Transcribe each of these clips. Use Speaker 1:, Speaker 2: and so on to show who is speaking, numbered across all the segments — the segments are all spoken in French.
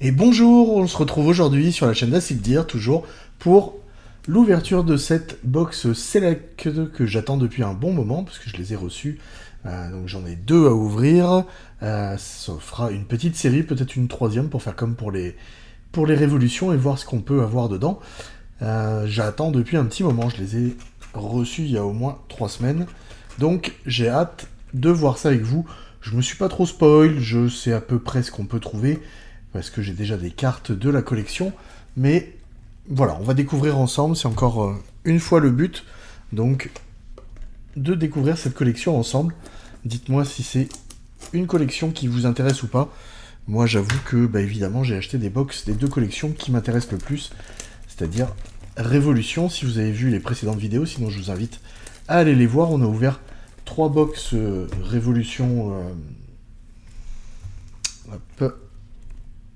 Speaker 1: Et bonjour, on se retrouve aujourd'hui sur la chaîne d'Acid toujours pour l'ouverture de cette box Select que j'attends depuis un bon moment parce que je les ai reçus. Donc j'en ai deux à ouvrir. Ça fera une petite série, peut-être une troisième pour faire comme pour les révolutions et voir ce qu'on peut avoir dedans. J'attends depuis un petit moment, je les ai reçus il y a au moins 3 semaines. Donc j'ai hâte de voir ça avec vous. Je me suis pas trop spoil, je sais à peu près ce qu'on peut trouver parce que j'ai déjà des cartes de la collection, mais voilà, on va découvrir ensemble, c'est encore une fois le but, donc de découvrir cette collection ensemble. Dites-moi si c'est une collection qui vous intéresse ou pas. Moi j'avoue que, évidemment, j'ai acheté des box des deux collections qui m'intéressent le plus, c'est-à-dire Révolution, si vous avez vu les précédentes vidéos, sinon je vous invite à aller les voir. On a ouvert 3 box Révolution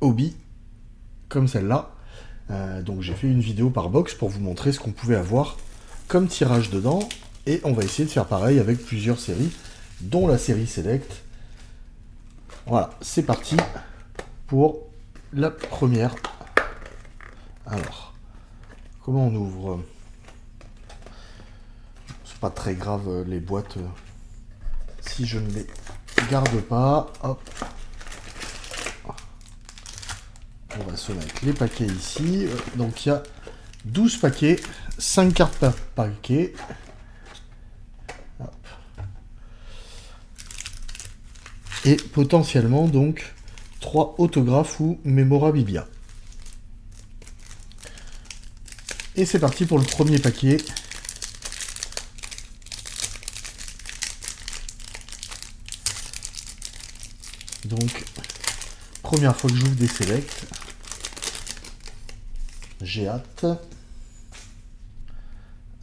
Speaker 1: hobby, comme celle-là. Donc j'ai fait une vidéo par box pour vous montrer ce qu'on pouvait avoir comme tirage dedans. Et on va essayer de faire pareil avec plusieurs séries, dont la série Select. Voilà, c'est parti pour la première. Alors, comment on ouvre? C'est pas très grave les boîtes si je ne les garde pas. Hop. On va se mettre les paquets ici. Donc il y a 12 paquets, 5 cartes par paquet. Hop. Et potentiellement donc 3 autographes ou mémorabilia. Et c'est parti pour le premier paquet. Donc, première fois que j'ouvre des Select. J'ai hâte.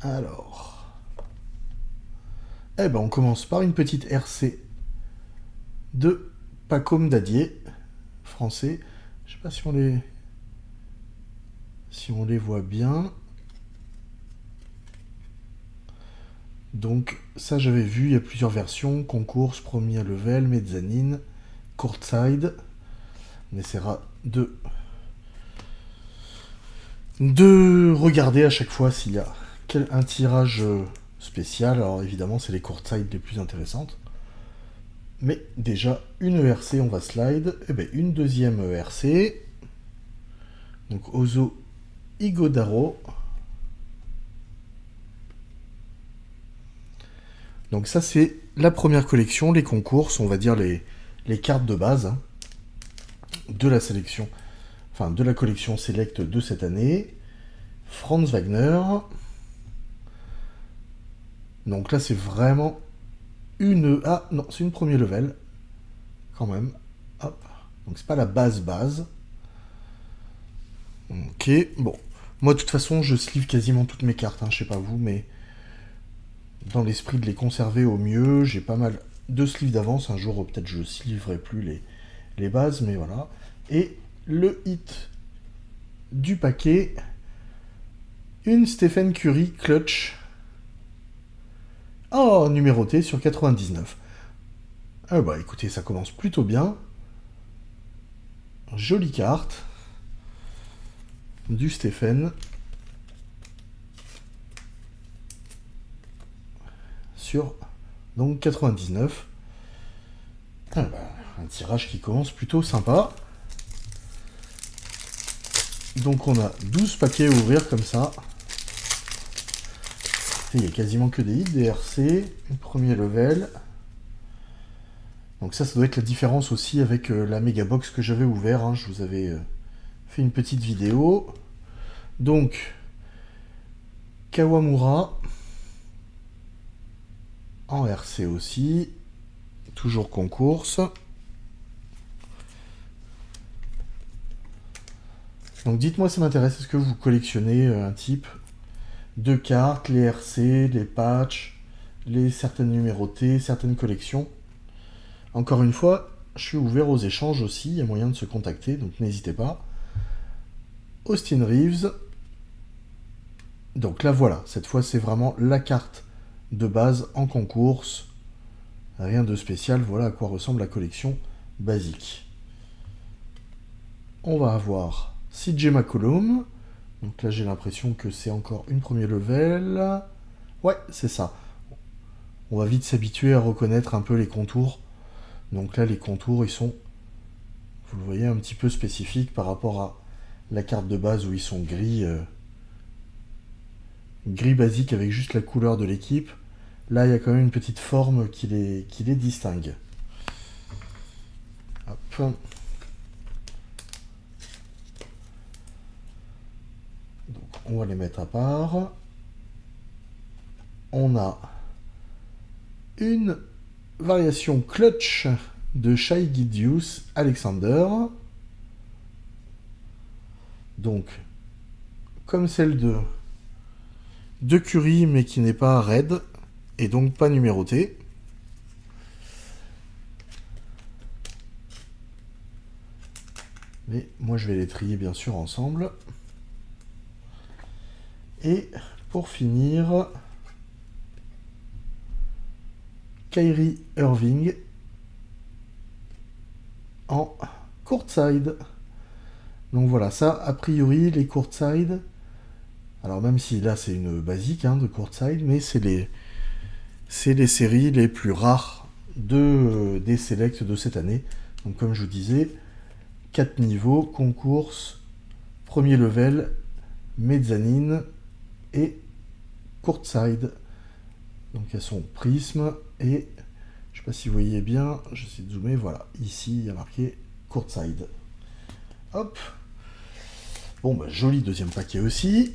Speaker 1: Alors. On commence par une petite RC de Pacôme Dadier, français. Je sais pas si on les voit bien. Donc ça j'avais vu, il y a plusieurs versions, concours, premier level, mezzanine, courtside. On essaiera de regarder à chaque fois s'il y a un tirage spécial. Alors évidemment c'est les courtside les plus intéressantes. Mais déjà une ERC on va slide, une deuxième ERC. Donc Ozo Igodaro. Donc ça c'est la première collection, les concours, on va dire les cartes de base de la sélection, enfin de la collection Select de cette année. Franz Wagner. Donc là c'est vraiment une... Ah non, c'est une premier level. Quand même. Hop. Donc c'est pas la base. Ok, bon. Moi de toute façon je sleeve quasiment toutes mes cartes, je sais pas vous, mais dans l'esprit de les conserver au mieux, j'ai pas mal de sleeves d'avance. Un jour peut-être je sleeverai plus les bases, mais voilà. Et le hit du paquet, une Stephen Curry clutch. Oh, numéroté sur 99. Écoutez, ça commence plutôt bien. Jolie carte. Du Stephen. Sur donc 99. Un tirage qui commence plutôt sympa. Donc on a 12 paquets à ouvrir comme ça. Il y a quasiment que des hits, des RC, premier level. Donc ça doit être la différence aussi avec la méga box que j'avais ouvert. Je vous avais fait une petite vidéo. Donc Kawamura en RC aussi, toujours concours. Donc dites-moi si ça m'intéresse, est-ce que vous collectionnez un type de cartes, les RC, les patchs, certaines numérotées, certaines collections. Encore une fois, je suis ouvert aux échanges aussi, il y a moyen de se contacter, donc n'hésitez pas. Austin Reeves. Donc là voilà, cette fois c'est vraiment la carte de base en concours. Rien de spécial, voilà à quoi ressemble la collection basique. on va avoir CJ McCollum. Donc là, j'ai l'impression que c'est encore une premier level. Ouais, c'est ça. On va vite s'habituer à reconnaître un peu les contours. Donc là, les contours, ils sont, vous le voyez, un petit peu spécifiques par rapport à la carte de base où ils sont gris, gris basique avec juste la couleur de l'équipe. Là, il y a quand même une petite forme qui les distingue. Hop. Donc, on va les mettre à part. On a une variation clutch de Shai Gilgeous Alexander. Donc, comme celle de Curry, mais qui n'est pas red, et donc pas numérotée. Mais moi, je vais les trier, bien sûr, ensemble. Et pour finir, Kyrie Irving en courtside. Donc voilà, ça, a priori, les courtside, alors même si là c'est une basique de courtside, mais c'est les séries les plus rares des selects de cette année. Donc comme je vous disais, 4 niveaux, concours, premier level, mezzanine et courtside. Donc elles sont prisme et je sais pas si vous voyez bien, j'essaie de zoomer, voilà, ici il y a marqué courtside. Hop. Bon bah joli deuxième paquet aussi.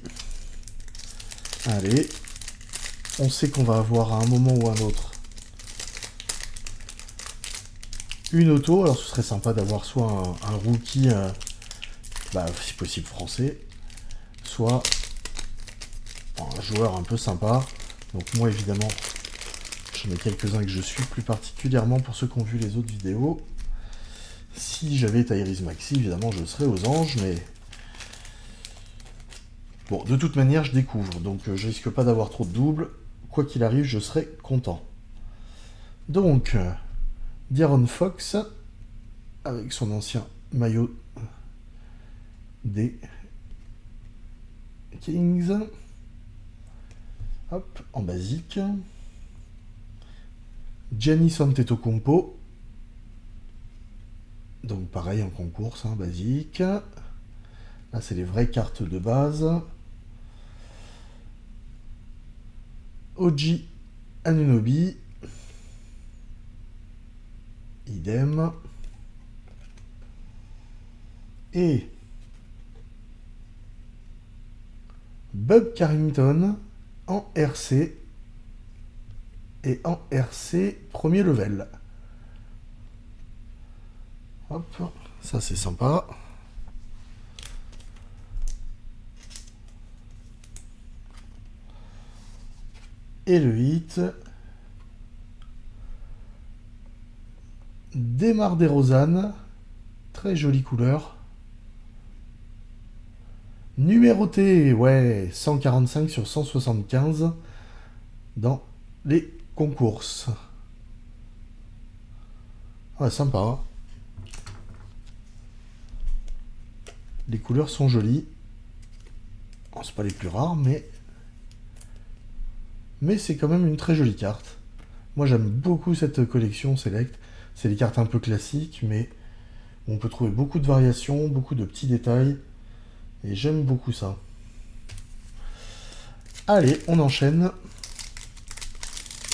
Speaker 1: Allez, on sait qu'on va avoir à un moment ou à un autre une auto, alors ce serait sympa d'avoir soit un rookie, si possible français, soit un joueur un peu sympa. Donc moi évidemment, j'en ai quelques-uns que je suis plus particulièrement pour ceux qui ont vu les autres vidéos. Si j'avais Tyrese Maxey, évidemment je serais aux anges, mais bon, de toute manière je découvre, donc je risque pas d'avoir trop de doubles. Quoi qu'il arrive, je serai content. Donc, De'Aaron Fox, avec son ancien maillot des Kings. Hop, en basique. Giannis Antetokounmpo. Donc pareil en concours, basique. Là, c'est les vraies cartes de base. OG Anunoby. Idem. Et Bob Carrington en RC. Et en RC premier level. Hop, ça c'est sympa. Et le hit. DeMar DeRozan. Très jolie couleur. Numéroté, ouais, 145 sur 175 dans les concours. Ah, sympa. Les couleurs sont jolies. Oh, c'est pas les plus rares, mais c'est quand même une très jolie carte. Moi, j'aime beaucoup cette collection Select. C'est des cartes un peu classiques, mais on peut trouver beaucoup de variations, beaucoup de petits détails. Et j'aime beaucoup ça. Allez, on enchaîne.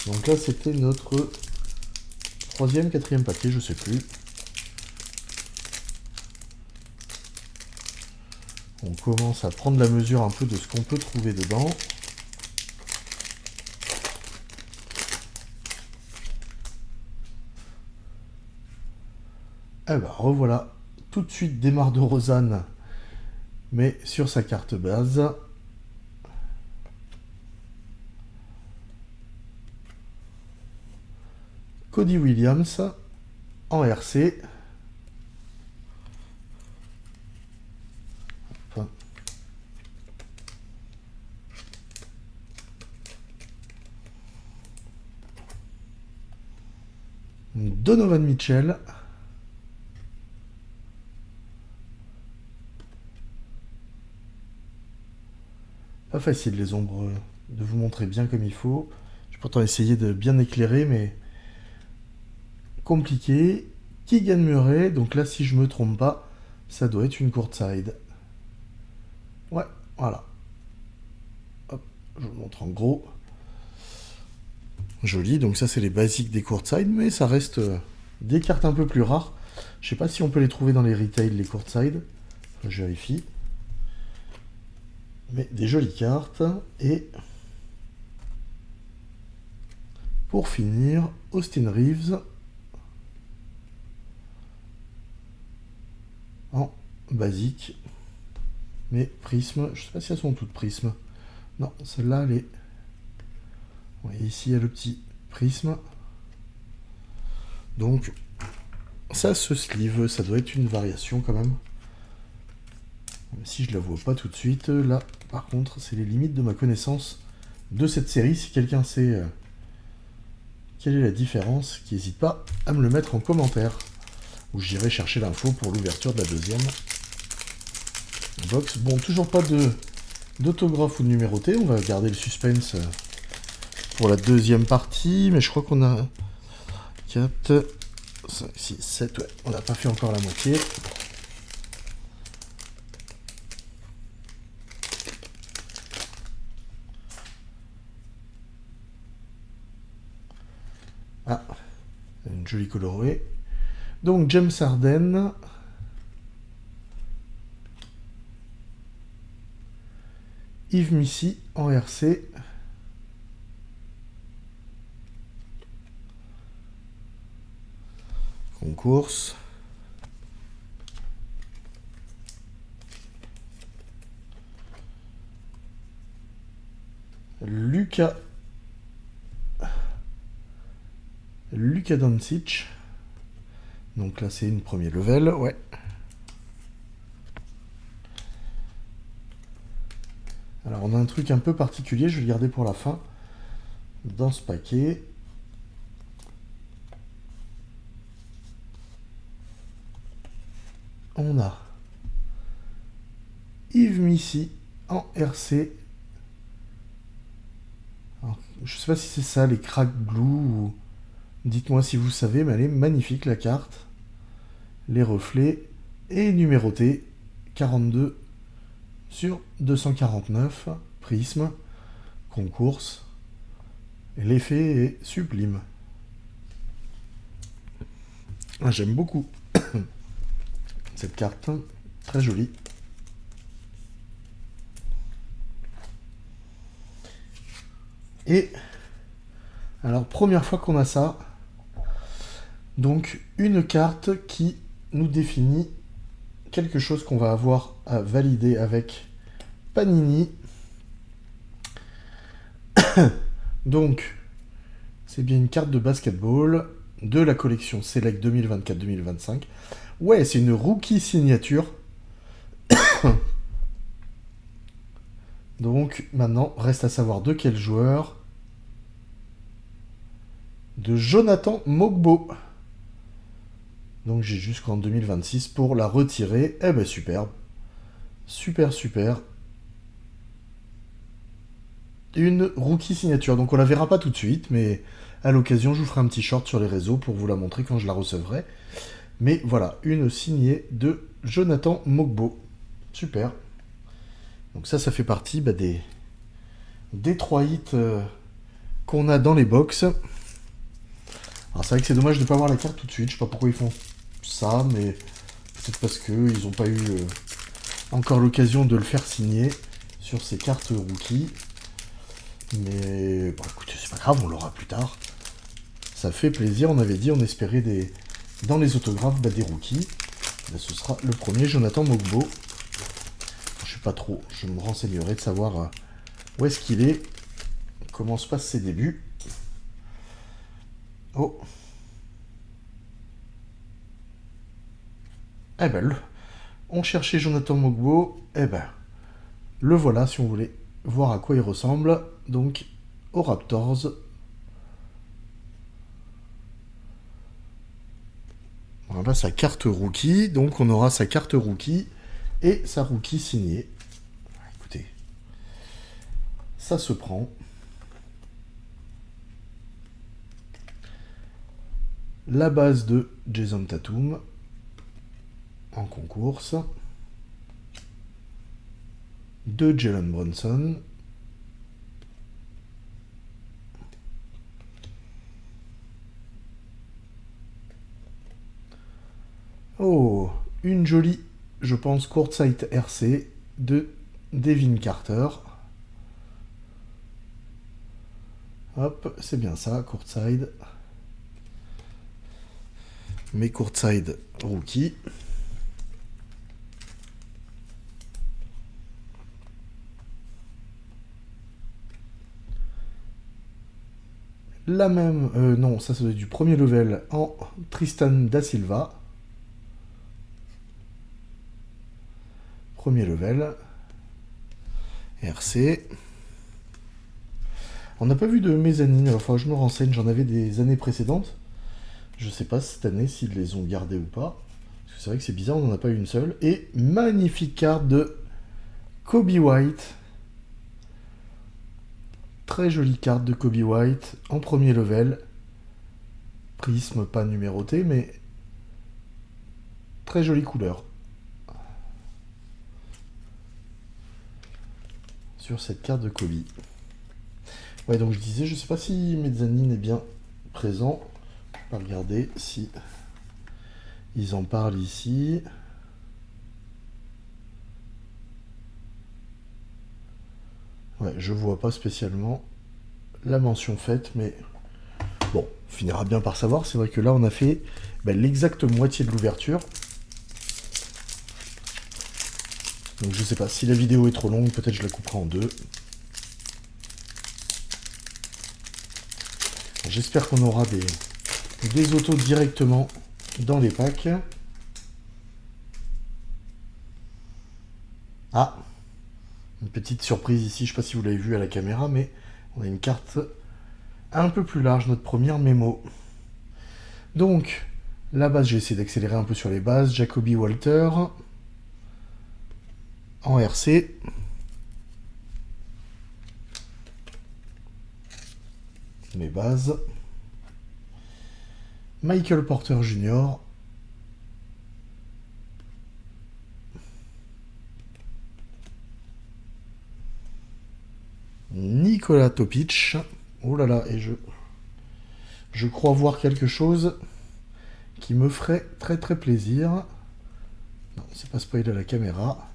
Speaker 1: Donc là, c'était notre troisième, quatrième paquet, je sais plus. On commence à prendre la mesure un peu de ce qu'on peut trouver dedans. Eh ben, revoilà tout de suite DeMar DeRozan, mais sur sa carte base. Cody Williams en RC. Enfin. Donovan Mitchell. facile les ombres de vous montrer bien comme il faut. J'ai pourtant essayé de bien éclairer, mais compliqué. Keegan Murray, donc là si je me trompe pas, ça doit être une courtside. Ouais, voilà. Hop, je vous montre en gros. Joli, donc ça c'est les basiques des courtside, mais ça reste des cartes un peu plus rares. Je sais pas si on peut les trouver dans les retail, les courtside. Enfin, je vérifie. Mais des jolies cartes. Et pour finir, Austin Reeves en basique. Mais prisme, je sais pas si elles sont toutes prisme. Non, celle-là elle est... Ouais, ici il y a le petit prisme. Donc ça se sleeve, ça doit être une variation quand même. Même si je la vois pas tout de suite. Là, par contre, c'est les limites de ma connaissance de cette série. Si quelqu'un sait quelle est la différence, qui n'hésite pas à me le mettre en commentaire. Ou j'irai chercher l'info pour l'ouverture de la deuxième box. Bon, toujours pas d'autographe ou de numéroté. On va garder le suspense pour la deuxième partie. Mais je crois qu'on a 4, 5, 6, 7. Ouais, on n'a pas fait encore la moitié. Ah, une jolie colorée. Donc James Harden. Yves Missy en RC. Concourse. Luka Doncic. Donc là c'est une premier level, ouais. Alors on a un truc un peu particulier, je vais le garder pour la fin. Dans ce paquet. On a Yves Missy en RC. Alors, je sais pas si c'est ça, les crack glue ou... Dites-moi si vous savez, mais elle est magnifique la carte. Les reflets et numéroté 42 sur 249. Prisme, concourse. L'effet est sublime. Ah, j'aime beaucoup cette carte, très jolie. Et alors première fois qu'on a ça. Donc une carte qui nous définit quelque chose qu'on va avoir à valider avec Panini. Donc c'est bien une carte de basketball de la collection Select 2024-2025. Ouais, c'est une rookie signature. Donc maintenant reste à savoir de quel joueur. De Jonathan Mogbo. Donc j'ai jusqu'en 2026 pour la retirer. Eh ben superbe. Super, super. Une rookie signature. Donc on la verra pas tout de suite, mais à l'occasion je vous ferai un petit short sur les réseaux pour vous la montrer quand je la recevrai. Mais voilà, une signée de Jonathan Mogbo. Super. Donc ça fait partie des 3 hits qu'on a dans les box. Alors c'est vrai que c'est dommage de ne pas avoir la carte tout de suite. Je sais pas pourquoi ils font ça, mais peut-être parce qu'ils n'ont pas eu encore l'occasion de le faire signer sur ces cartes rookies. Mais bon, écoutez, c'est pas grave, on l'aura plus tard. Ça fait plaisir, on avait dit, on espérait dans les autographes des rookies. Là, ce sera le premier, Jonathan Mogbo. Je sais pas trop, je me renseignerai de savoir où est-ce qu'il est, comment se passent ses débuts. Oh. Eh ben, on cherchait Jonathan Mogbo. Eh ben, le voilà, si on voulait voir à quoi il ressemble. Donc, aux Raptors. Voilà sa carte rookie. Donc, on aura sa carte rookie et sa rookie signée. Écoutez, Ça se prend. La base de Jason Tatum en concours. De Jalen Brunson. Oh, une jolie, je pense, courtside RC de Devin Carter. Hop, c'est bien ça, courtside. Mais courtside rookie. La même, non, ça doit être du premier level en Tristan da Silva. Premier level. RC. On n'a pas vu de mezzanine, enfin je me renseigne, j'en avais des années précédentes. Je sais pas cette année s'ils les ont gardés ou pas. Parce que c'est vrai que c'est bizarre, on n'en a pas eu une seule. Et magnifique carte de Kobe White. Très jolie carte de Kobe White en premier level. Prisme pas numéroté, mais très jolie couleur. Sur cette carte de Kobe. Ouais, donc je disais, je sais pas si Mezzanine est bien présent. On va regarder si ils en parlent ici. Ouais, je vois pas spécialement la mention faite, mais bon, on finira bien par savoir. C'est vrai que là, on a fait l'exacte moitié de l'ouverture. Donc je sais pas, si la vidéo est trop longue, peut-être je la couperai en deux. J'espère qu'on aura des autos directement dans les packs. Ah, une petite surprise ici, je sais pas si vous l'avez vu à la caméra, mais on a une carte un peu plus large, notre première mémo. Donc, la base, j'ai essayé d'accélérer un peu sur les bases. Jacoby Walter en RC. Mes bases. Michael Porter Jr. Nikola Topic. Oh là là, et je crois voir quelque chose qui me ferait très très plaisir. Non, c'est pas spoil à la caméra.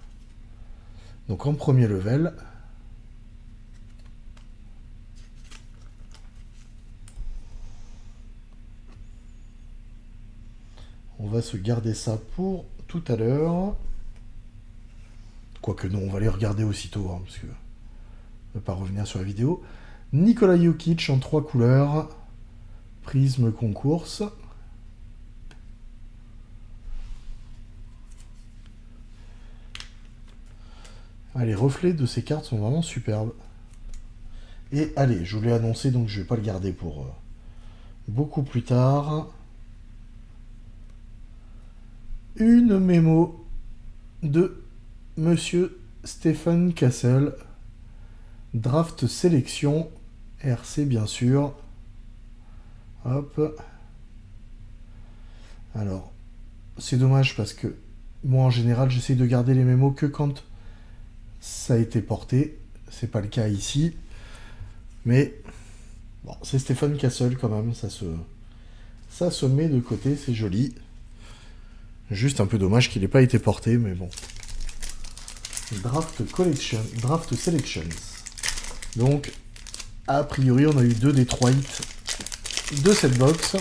Speaker 1: Donc en premier level. On va se garder ça pour tout à l'heure. Quoique non, on va les regarder aussitôt, hein, parce que ne pas revenir sur la vidéo. Nikola Jokic en 3 couleurs. Prisme concours. Ah, les reflets de ces cartes sont vraiment superbes. Et allez, je vous l'ai annoncé, donc je vais pas le garder pour beaucoup plus tard. Une mémo de Monsieur Stephen Castle. Draft sélection. RC bien sûr. Hop. Alors, c'est dommage parce que moi en général j'essaie de garder les mémos que quand ça a été porté. C'est pas le cas ici. Mais bon, c'est Stephen Castle quand même, ça se met de côté, c'est joli. Juste un peu dommage qu'il n'ait pas été porté, mais bon. Draft Selections. Donc, a priori, on a eu 2 des 3 hits de cette box.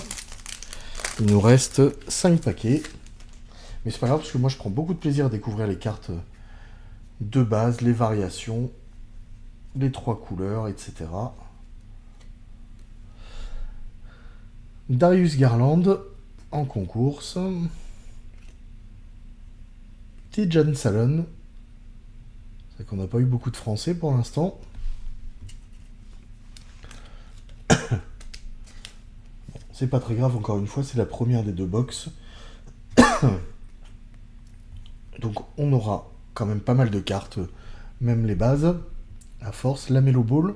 Speaker 1: Il nous reste 5 paquets. Mais c'est pas grave, parce que moi, je prends beaucoup de plaisir à découvrir les cartes de base, les variations, les 3 couleurs, etc. Darius Garland en concours. Tijan Salon. C'est vrai qu'on n'a pas eu beaucoup de français pour l'instant. C'est pas très grave, encore une fois, c'est la première des 2 box. Donc on aura quand même pas mal de cartes, même les bases. à force. Lamelo Ball.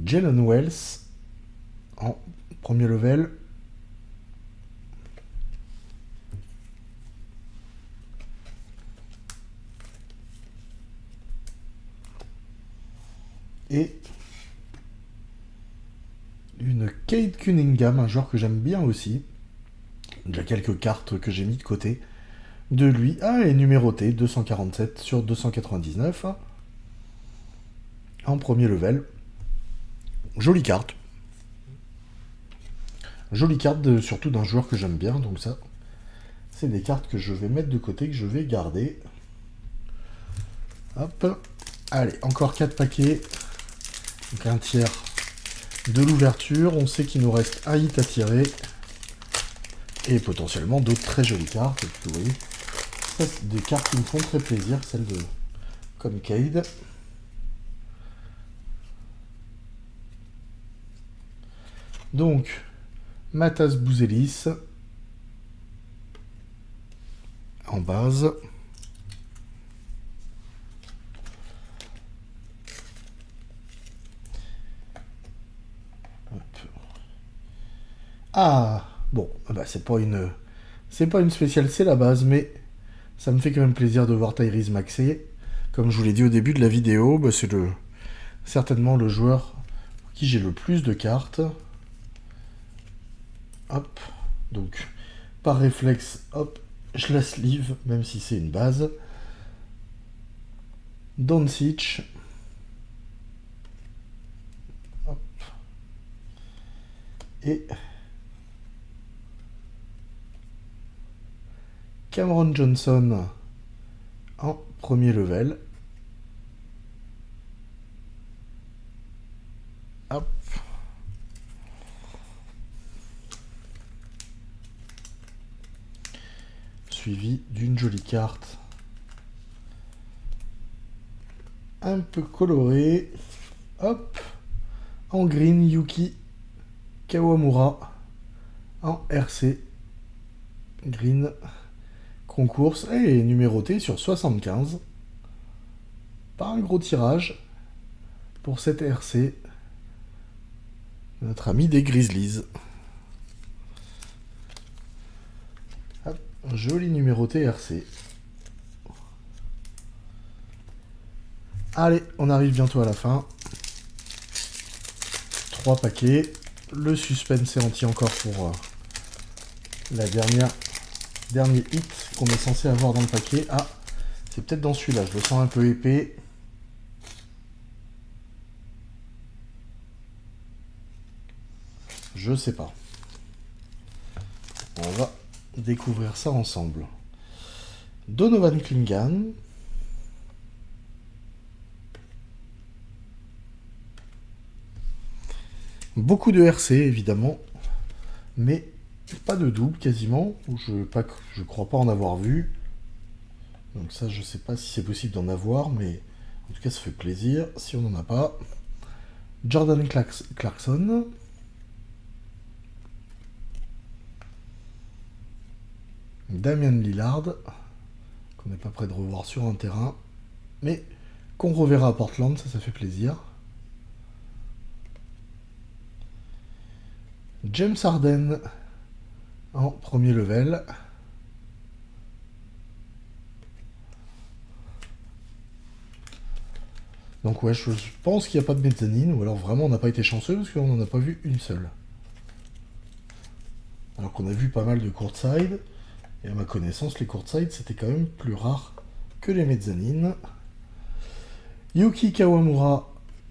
Speaker 1: Jalen Wells en premier level. Et une Cade Cunningham, un joueur que j'aime bien aussi. Déjà quelques cartes que j'ai mis de côté de lui. Ah, elle est numérotée, 247 sur 299. En premier level. Jolie carte. Jolie carte, surtout d'un joueur que j'aime bien. Donc ça, c'est des cartes que je vais mettre de côté, que je vais garder. Hop. Allez, encore 4 paquets. Donc un tiers de l'ouverture. On sait qu'il nous reste un hit à tirer. Et potentiellement d'autres très jolies cartes. Et puis, vous voyez, ça, c'est des cartes qui me font très plaisir, celles de comme Cade. Donc, Matas Bouzelis en base. Hop. Ah, bon, bah c'est pas une spéciale, c'est la base, mais ça me fait quand même plaisir de voir Tyrese Maxey. Comme je vous l'ai dit au début de la vidéo, bah c'est certainement le joueur pour qui j'ai le plus de cartes. Hop, donc par réflexe, hop, je la sleeve, même si c'est une base. Doncic. Hop. Et Cameron Johnson en premier level. Hop. Suivi d'une jolie carte un peu colorée. Hop. En green, Yuki Kawamura. En RC. Green. Concours. Et numéroté sur 75. Pas un gros tirage pour cette RC. Notre ami des Grizzlies. Hop, joli numéroté RC. Allez, on arrive bientôt à la fin. 3 paquets. Le suspense est entier encore pour la dernier hit qu'on est censé avoir dans le paquet. Ah, c'est peut-être dans celui-là, je le sens un peu épais. Je sais pas. On va découvrir ça ensemble. Donovan Clingan. Beaucoup de RC évidemment, mais pas de double quasiment. Je crois pas en avoir vu. Donc ça, je sais pas si c'est possible d'en avoir, mais en tout cas, ça fait plaisir si on n'en a pas. Jordan Clarkson. Damian Lillard, qu'on n'est pas prêt de revoir sur un terrain, mais qu'on reverra à Portland, ça fait plaisir. James Harden en premier level. Donc ouais, je pense qu'il n'y a pas de mezzanine, ou alors vraiment on n'a pas été chanceux parce qu'on n'en a pas vu une seule. Alors qu'on a vu pas mal de courtside, et à ma connaissance, les courtside c'était quand même plus rare que les mezzanines. Yuki Kawamura,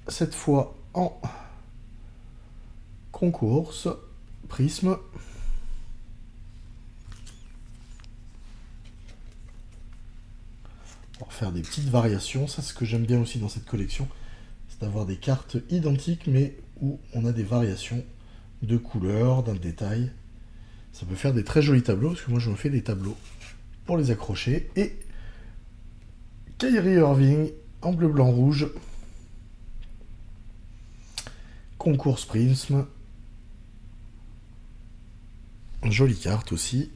Speaker 1: cette fois en concours, prisme. Pour faire des petites variations, ça c'est ce que j'aime bien aussi dans cette collection, c'est d'avoir des cartes identiques mais où on a des variations de couleurs, d'un détail. Ça peut faire des très jolis tableaux, parce que moi je me fais des tableaux pour les accrocher. Et Kyrie Irving en bleu, blanc, rouge. Concours prisme. Jolie carte aussi.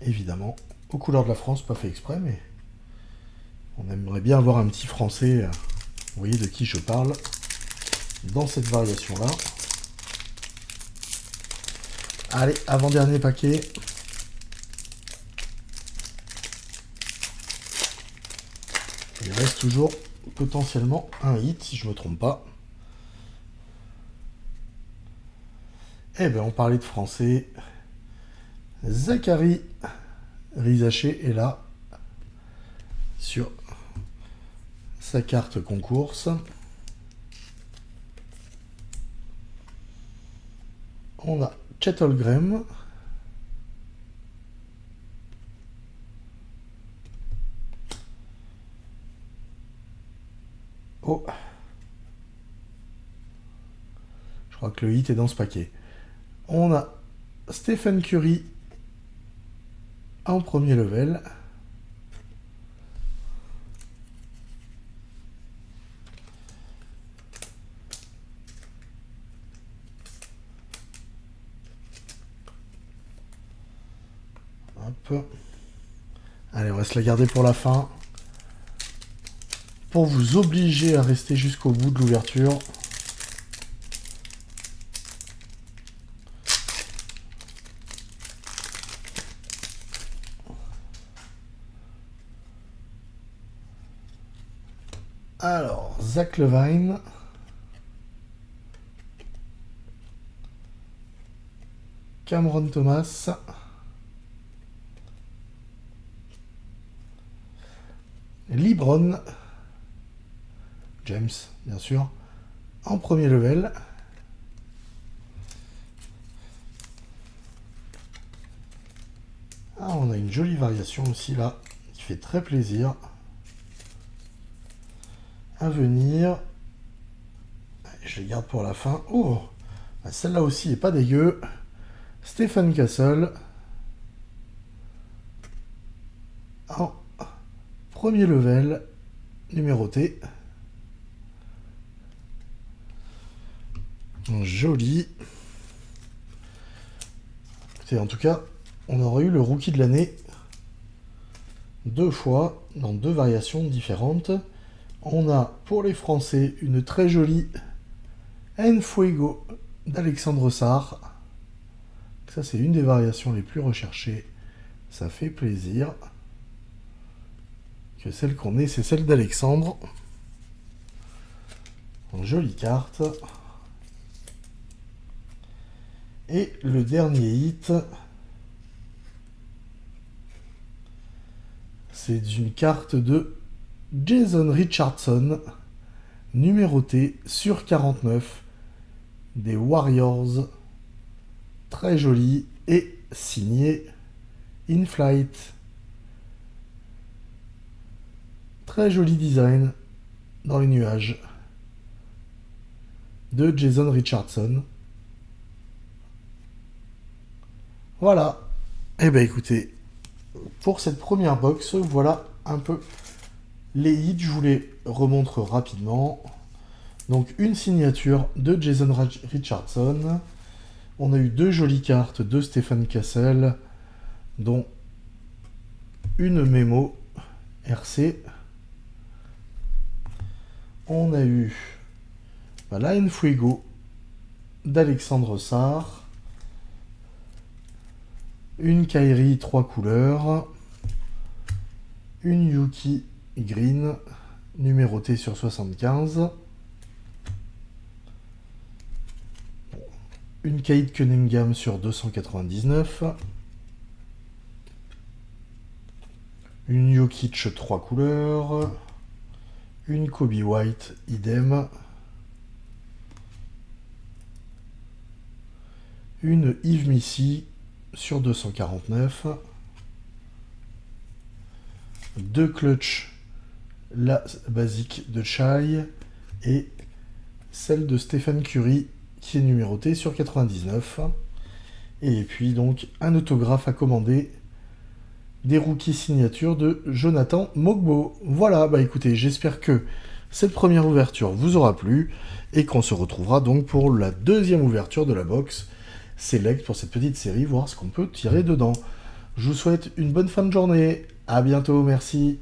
Speaker 1: évidemment, aux couleurs de la France, pas fait exprès, mais on aimerait bien avoir un petit français, vous voyez de qui je parle, dans cette variation-là. Allez, avant-dernier paquet. Il reste toujours potentiellement un hit, si je ne me trompe pas. Eh bien, on parlait de français. Zachary Rizaché est là, sur sa carte concours. On a Chet Holmgren. Oh. Je crois que le hit est dans ce paquet. On a Stephen Curry en premier level. Hop. Allez, on va se la garder pour la fin. Pour vous obliger à rester jusqu'au bout de l'ouverture. Alors, Zach Levine. Cameron Thomas. LeBron James, bien sûr, en premier level. Ah, on a une jolie variation aussi là, qui fait très plaisir. À venir. Je les garde pour la fin. Oh, celle-là aussi est pas dégueu. Stephen Castle. En premier level, numéroté. Joli. En tout cas, on aurait eu le rookie de l'année 2 fois, dans 2 variations différentes. On a, pour les Français, une très jolie En Fuego d'Alexandre Sarr. Ça, c'est une des variations les plus recherchées. Ça fait plaisir. Que celle qu'on ait, c'est celle d'Alexandre. Jolie carte. Et le dernier hit, c'est une carte de Jason Richardson, numéroté sur 49 des Warriors. Très joli et signé In Flight. Très joli design dans les nuages de Jason Richardson. Voilà. Eh bien écoutez, pour cette première box, voilà un peu les hits. Je vous les remontre rapidement. Donc une signature de Jason Richardson. On a eu 2 jolies cartes de Stephen Castle, dont une mémo RC. On a eu la En Fuego d'Alexandre Sarr. Une Kyrie 3 couleurs. Une Yuki Green, numérotée sur 75. Une Cade Cunningham sur 299. Une Jokic 3 couleurs. Une Kobe White, idem. Une Yves Missy sur 249. 2 clutch, la basique de Chai et celle de Stephen Curry qui est numérotée sur 99. Et puis donc un autographe à commander des rookies signatures de Jonathan Mogbo. Voilà, bah écoutez, j'espère que cette première ouverture vous aura plu et qu'on se retrouvera donc pour la deuxième ouverture de la box Select pour cette petite série, voir ce qu'on peut tirer dedans. Je vous souhaite une bonne fin de journée. À bientôt, merci.